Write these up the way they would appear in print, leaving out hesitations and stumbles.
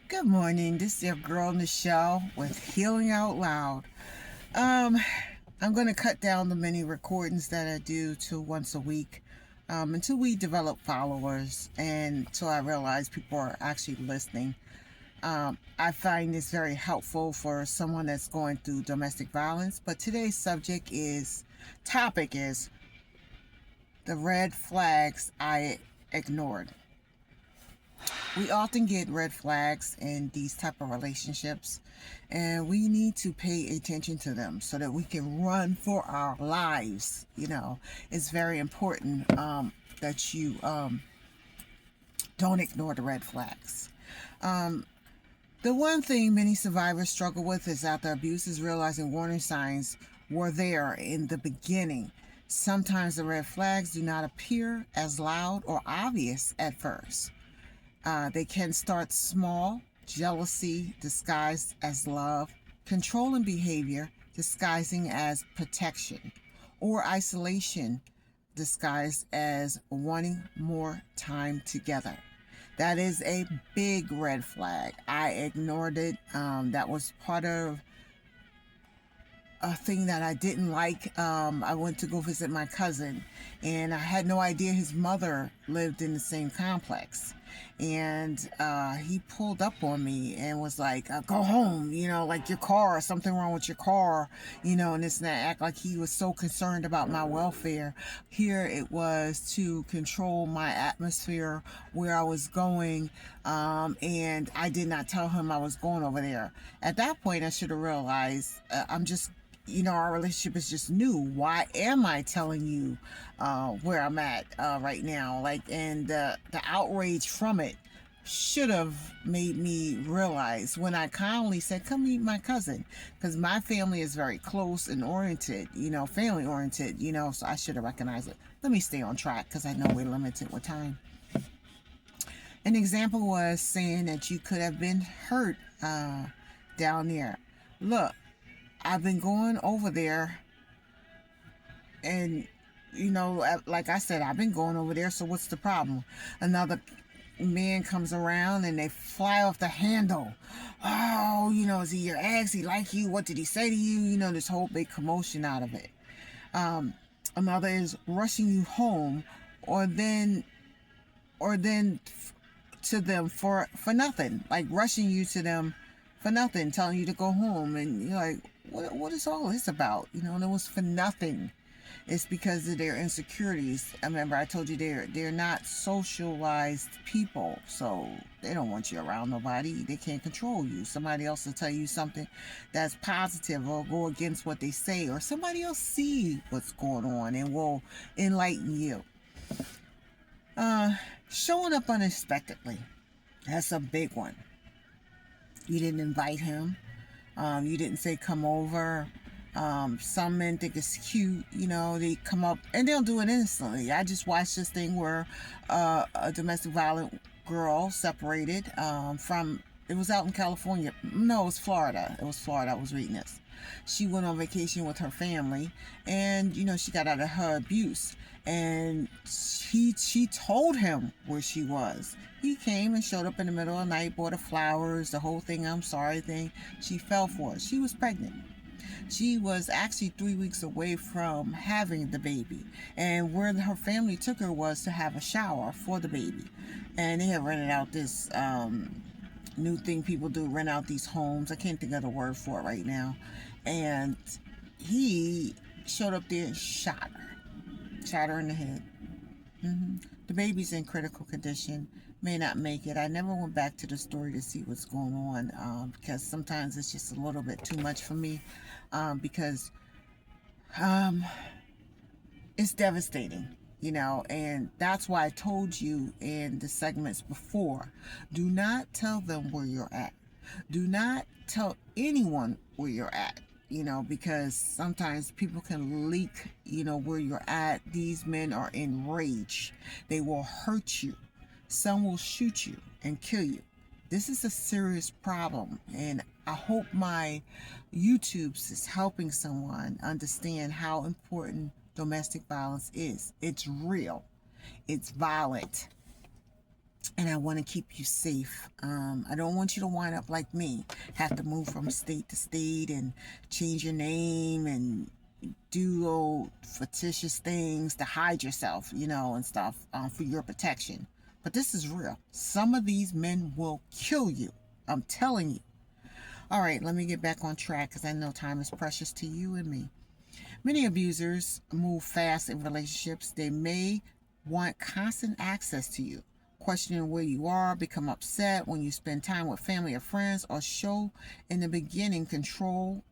Good morning. This is your girl Michelle with Healing Out Loud. Um, I'm going to cut down the many recordings that I do to once a week until we develop followers and until I realize people are actually listening. I find this very helpful for someone that's going through domestic violence. But today's topic is the red flags I ignored. We often get red flags in these type of relationships, and we need to pay attention to them so that we can run for our lives. It's very important that you don't ignore the red flags. The one thing many survivors struggle with is after abuse is realizing warning signs were there in the beginning. Sometimes the red flags do not appear as loud or obvious at first. They can start small: jealousy disguised as love, controlling behavior disguising as protection, or isolation disguised as wanting more time together. That is a big red flag. I ignored it. That was part of a thing that I didn't like. I went to go visit my cousin, and I had no idea his mother lived in the same complex. And he pulled up on me and was like, "Go home, like your car, something wrong with your car, and this and that." Act like he was so concerned about my welfare. Here it was to control my atmosphere, where I was going, and I did not tell him I was going over there. At that point, I should have realized I'm just our relationship is just new. Why am I telling you where I'm at right now? And the outrage from it should have made me realize when I calmly said, "Come meet my cousin," because my family is very close and oriented, family oriented, so I should have recognized it. Let me stay on track because I know we're limited with time. An example was saying that you could have been hurt down there. Look, I've been going over there, and like I said, I've been going over there, so what's the problem? Another man comes around and they fly off the handle. "Oh, is he your ex? He like you? What did he say to you?" This whole big commotion out of it. Another is rushing you home, or then to them for nothing, like rushing you to them for nothing, telling you to go home, and you're like, what is all this about? And it was for nothing. It's because of their insecurities. I remember I told you they're not socialized people, so they don't want you around nobody. They can't control you. Somebody else will tell you something that's positive or go against what they say, or somebody else see what's going on and will enlighten you. Showing up unexpectedly. That's a big one. You didn't invite him. You didn't say come over. Some men think it's cute, they come up and they'll do it instantly. I just watched this thing where a domestic violent girl separated from, it was out in California. No, it was Florida. It was Florida. I was reading this. She went on vacation with her family, and she got out of her abuse, and she told him where she was. He came and showed up in the middle of the night, bought her flowers, the whole thing, I'm sorry thing. She fell for it. She was pregnant. She was actually 3 weeks away from having the baby, and where her family took her was to have a shower for the baby. And they had rented out this new thing people do, rent out these homes. I can't think of the word for it right now. And he showed up there and shot her in the head. The baby's in critical condition, may not make it. I never went back to the story to see what's going on, because sometimes it's just a little bit too much for me, because it's devastating, and that's why I told you in the segments before, do not tell them where you're at. Do not tell anyone where you're at, because sometimes people can leak, where you're at. These men are enraged. They will hurt you. Some will shoot you and kill you. This is a serious problem, and I hope my YouTubes is helping someone understand how important domestic violence is. It's real. It's violent. and I want to keep you safe. I don't want you to wind up like me, have to move from state to state and change your name and do old fictitious things to hide yourself, and stuff, for your protection. But this is real. Some of these men will kill you. I'm telling you. All right, let me get back on track because I know time is precious to you and me. Many abusers move fast in relationships. They may want constant access to you, questioning where you are, become upset when you spend time with family or friends, or show in the beginning controlling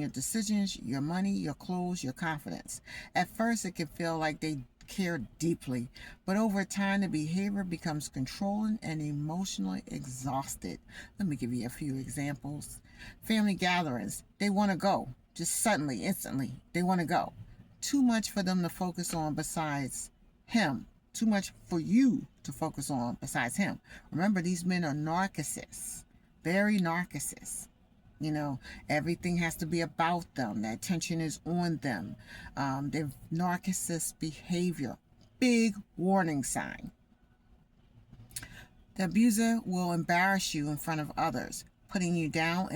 your decisions, your money, your clothes, your confidence. At first, it can feel like they care deeply, but over time, the behavior becomes controlling and emotionally exhausted. Let me give you a few examples. Family gatherings, they want to go. Just suddenly, instantly, they want to go. Too much for them to focus on besides him. Too much for you to focus on besides him. Remember, these men are narcissists, very narcissists. Everything has to be about them. The attention is on them. Their narcissist behavior. Big warning sign. The abuser will embarrass you in front of others, putting you down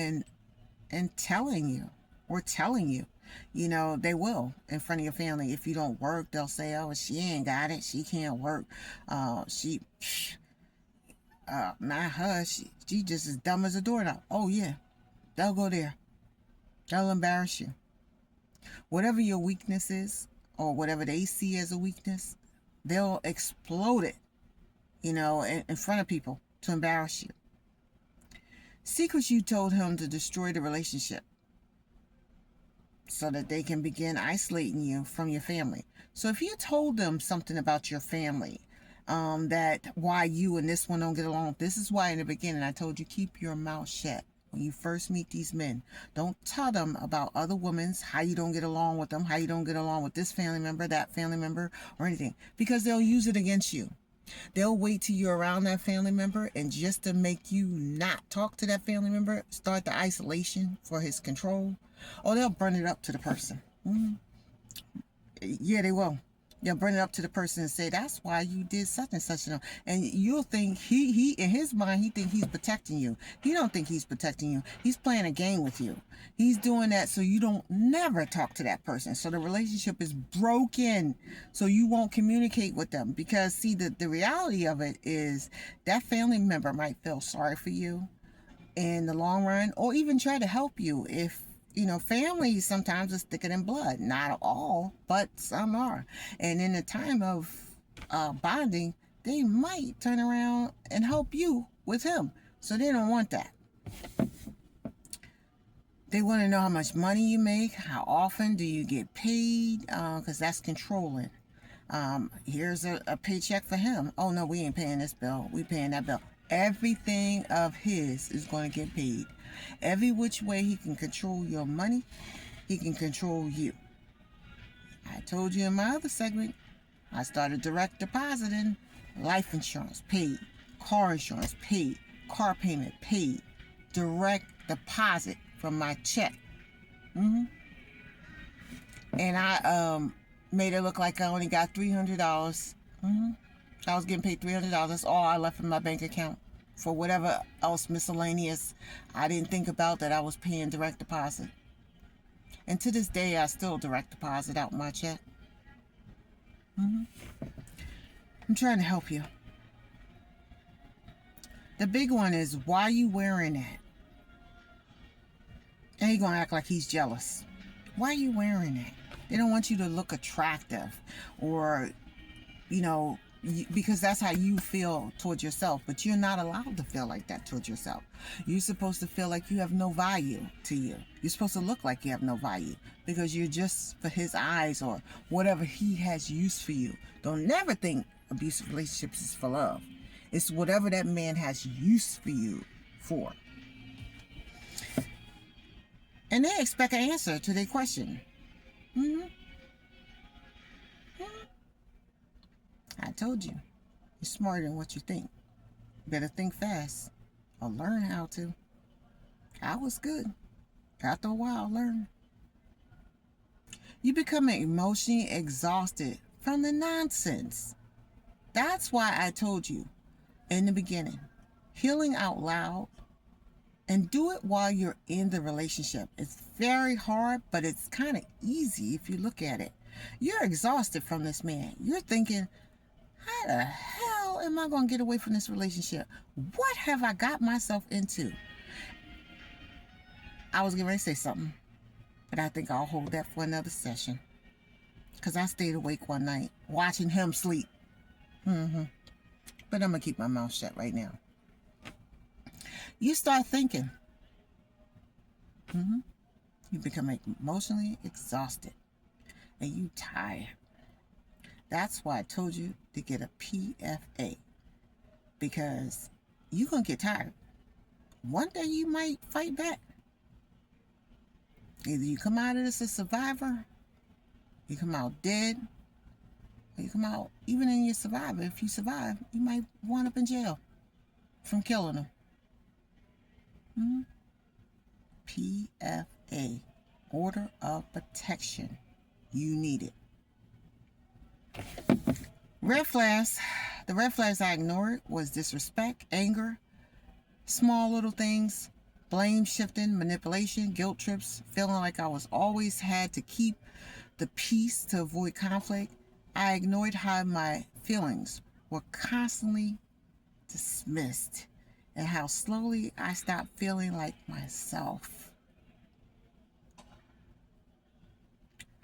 and telling you or telling you. They will in front of your family. If you don't work, they'll say, oh, she ain't got it. She can't work. Not her. She just as dumb as a doorknob. Oh, yeah. They'll go there. They'll embarrass you. Whatever your weakness is, or whatever they see as a weakness, they'll explode it, in front of people to embarrass you. Secrets you told him to destroy the relationship so that they can begin isolating you from your family. So if you told them something about your family, that why you and this one don't get along, this is why in the beginning I told you keep your mouth shut. When you first meet these men, don't tell them about other women's, how you don't get along with them, how you don't get along with this family member, that family member, or anything, because they'll use it against you. They'll wait till you're around that family member, and just to make you not talk to that family member, start the isolation for his control, or they'll burn it up to the person. Yeah, they will. They'll bring it up to the person and say, that's why you did such and such. And you'll think he in his mind, he think he's protecting you. He don't think he's protecting you. He's playing a game with you. He's doing that so you don't never talk to that person. So the relationship is broken. So you won't communicate with them. Because see, the reality of it is that family member might feel sorry for you in the long run, or even try to help you if family sometimes is thicker than blood. Not all, but some are. And in the time of bonding, they might turn around and help you with him. So they don't want that. They want to know how much money you make, how often do you get paid, because that's controlling. Here's a paycheck for him. Oh, no, we ain't paying this bill. We paying that bill. Everything of his is going to get paid. Every which way he can control your money, he can control you. I told you in my other segment, I started direct depositing. Life insurance paid, car insurance paid, car payment paid, direct deposit from my check. And I made it look like I only got $300. I was getting paid $300. That's all I left in my bank account. For whatever else miscellaneous I didn't think about that I was paying direct deposit. And to this day, I still direct deposit out my check. I'm trying to help you. The big one is, why are you wearing that? And he's going to act like he's jealous. Why are you wearing that? They don't want you to look attractive or, because that's how you feel towards yourself. But you're not allowed to feel like that towards yourself. You're supposed to feel like you have no value to you. You're supposed to look like you have no value because you're just for his eyes or whatever he has use for you. Don't never think abusive relationships is for love. It's whatever that man has use for you for. And they expect an answer to their question. I told you, you're smarter than what you think. Better think fast or learn how to. I was good. After a while, learn. You become emotionally exhausted from the nonsense. That's why I told you, in the beginning. Healing out loud, and do it while you're in the relationship. It's very hard, but it's kind of easy if you look at it. You're exhausted from this man. You're thinking, how the hell am I going to get away from this relationship? What have I got myself into? I was getting ready to say something, but I think I'll hold that for another session. Because I stayed awake one night watching him sleep. But I'm going to keep my mouth shut right now. You start thinking. You become emotionally exhausted. And you tired. That's why I told you to get a PFA. Because you're going to get tired. One day you might fight back. Either you come out of this a survivor, you come out dead, or you come out, even in your survivor, if you survive, you might wind up in jail from killing them. PFA, Order of Protection. You need it. Red flags. The red flags I ignored was disrespect, anger, small little things, blame shifting, manipulation, guilt trips, feeling like I was always had to keep the peace to avoid conflict. I ignored how my feelings were constantly dismissed and how slowly I stopped feeling like myself.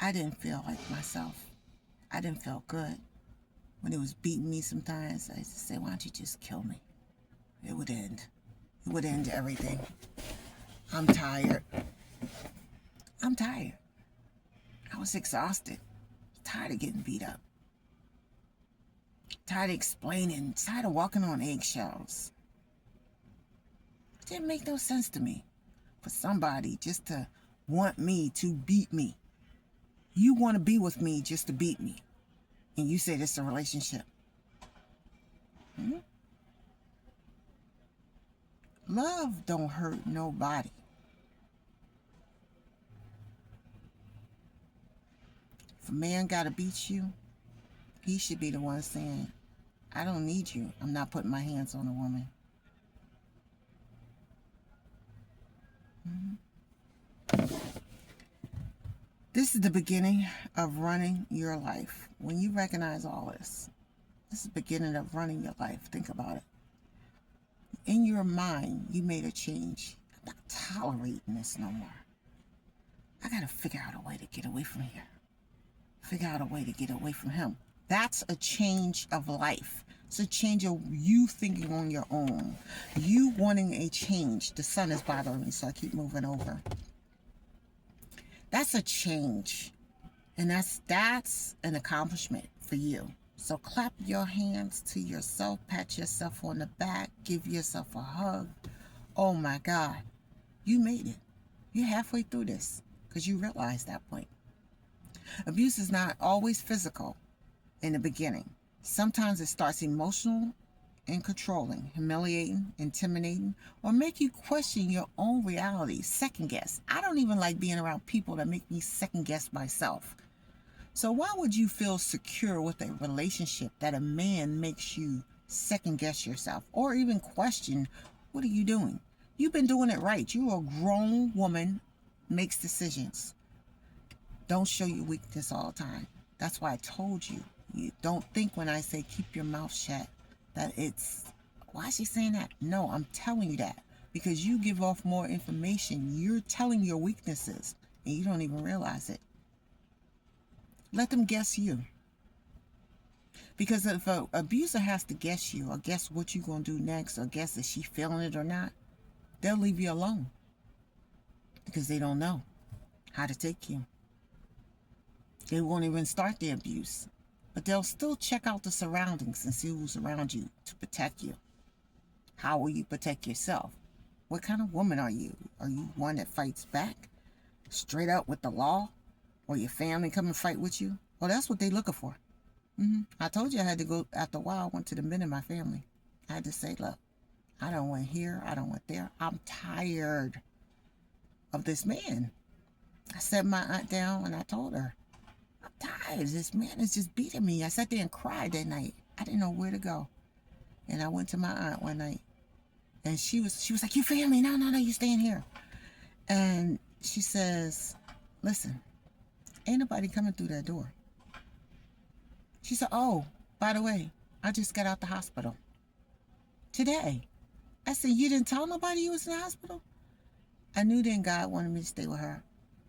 I didn't feel like myself. I didn't feel good. When it was beating me sometimes, I used to say, why don't you just kill me? It would end. It would end everything. I'm tired. I'm tired. I was exhausted. Tired of getting beat up. Tired of explaining. Tired of walking on eggshells. It didn't make no sense to me for somebody just to want me to beat me. You want to be with me just to beat me. And you say this is a relationship. Love don't hurt nobody. If a man gotta beat you, he should be the one saying, I don't need you. I'm not putting my hands on a woman. This is the beginning of running your life. When you recognize all this, this is the beginning of running your life. Think about it. In your mind, you made a change. I'm not tolerating this no more. I gotta figure out a way to get away from here. Figure out a way to get away from him. That's a change of life. It's a change of you thinking on your own. You wanting a change. The sun is bothering me, so I keep moving over. That's a change. And that's an accomplishment for you. So clap your hands to yourself, pat yourself on the back, give yourself a hug. Oh my God, you made it. You're halfway through this because you realize that point. Abuse is not always physical in the beginning. Sometimes it starts emotional and controlling, humiliating, intimidating, or make you question your own reality, second guess. I don't even like being around people that make me second guess myself. So why would you feel secure with a relationship that a man makes you second guess yourself or even question, what are you doing? You've been doing it right. You're a grown woman, makes decisions. Don't show your weakness all the time. That's why I told you. You don't think when I say keep your mouth shut that it's, why is she saying that? No, I'm telling you that because you give off more information. You're telling your weaknesses and you don't even realize it. Let them guess you. Because if an abuser has to guess you or guess what you're going to do next or guess if she's feeling it or not, they'll leave you alone because they don't know how to take you. They won't even start the abuse, but they'll still check out the surroundings and see who's around you to protect you. How will you protect yourself? What kind of woman are you? Are you one that fights back straight up with the law? Or your family come and fight with you? Well, that's what they're looking for. I told you I had to go, after a while, I went to the men in my family. I had to say, look, I don't want here, I don't want there. I'm tired of this man. I sat my aunt down and I told her, I'm tired. This man is just beating me. I sat there and cried that night. I didn't know where to go. And I went to my aunt one night, and she was like, "You family? No, no, no, you staying here." And she says, "Listen, ain't nobody coming through that door." She said, "Oh, by the way, I just got out the hospital today." I said, "You didn't tell nobody you was in the hospital?" I knew then God wanted me to stay with her,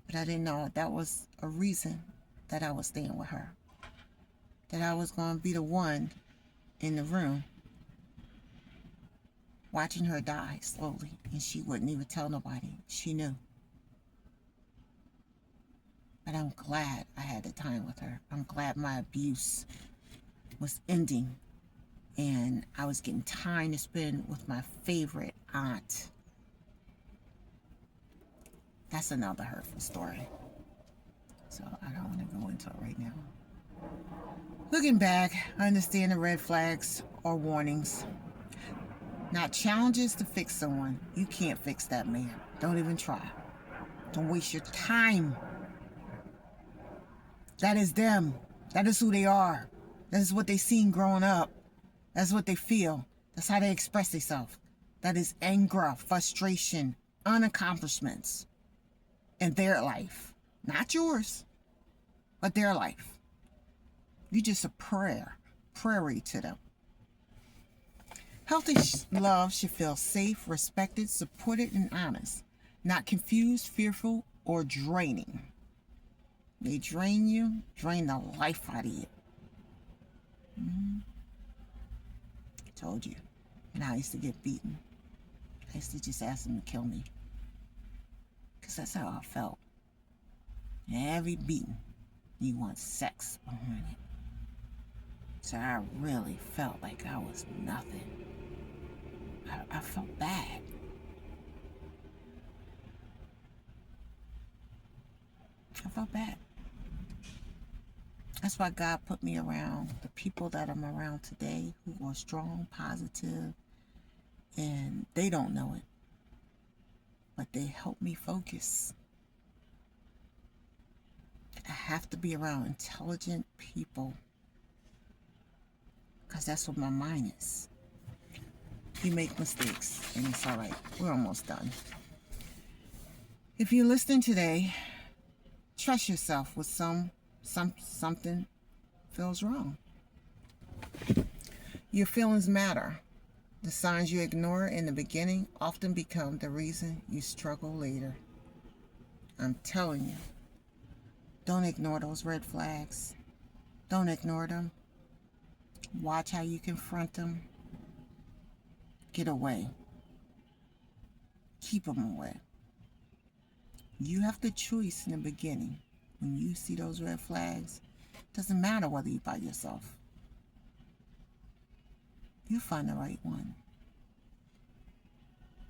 but I didn't know that was a reason that I was staying with her. That I was going to be the one in the room watching her die slowly, and she wouldn't even tell nobody. She knew. But I'm glad I had the time with her. I'm glad my abuse was ending, and I was getting time to spend with my favorite aunt. That's another hurtful story, so I don't want to go into it right now. Looking back, I understand the red flags or warnings, not challenges to fix someone. You can't fix that man. Don't even try. Don't waste your time. That is them. That is who they are. That is what they seen growing up. That's what they feel. That's how they express themselves. That is anger, frustration, unaccomplishments in their life. Not yours, but their life. You just a prairie to them. Healthy love should feel safe, respected, supported, and honest. Not confused, fearful, or draining. They drain you, drain the life out of you. Told you. And I used to get beaten. I used to just ask them to kill me. Because that's how I felt. Every beating, you want sex behind it. So I really felt like I was nothing. I felt bad. I felt bad. That's why God put me around the people that I'm around today who are strong, positive, and they don't know it. But they help me focus. I have to be around intelligent people because that's what my mind is. You make mistakes, and it's all right. We're almost done. If you're listening today, trust yourself with something feels wrong. Your feelings matter. The signs you ignore in the beginning often become the reason you struggle later. I'm telling you, don't ignore those red flags. Don't ignore them. Watch how you confront them. Get away. Keep them away. You have the choice in the beginning. When you see those red flags, it doesn't matter whether you're by yourself. You'll find the right one.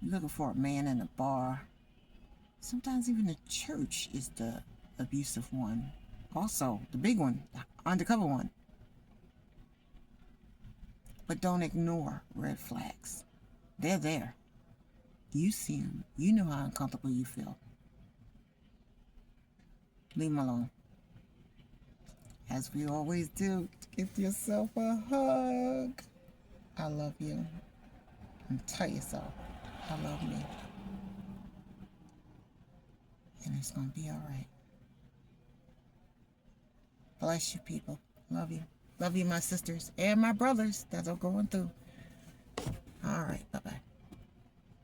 You're looking for a man in a bar. Sometimes even the church is the abusive one. Also, the big one, the undercover one. But don't ignore red flags. They're there. You see them. You know how uncomfortable you feel. Leave them alone. As we always do, give yourself a hug. I love you. And tell yourself, I love me. And it's going to be all right. Bless you, people. Love you. Love you, my sisters and my brothers that are going through. All right. Bye-bye.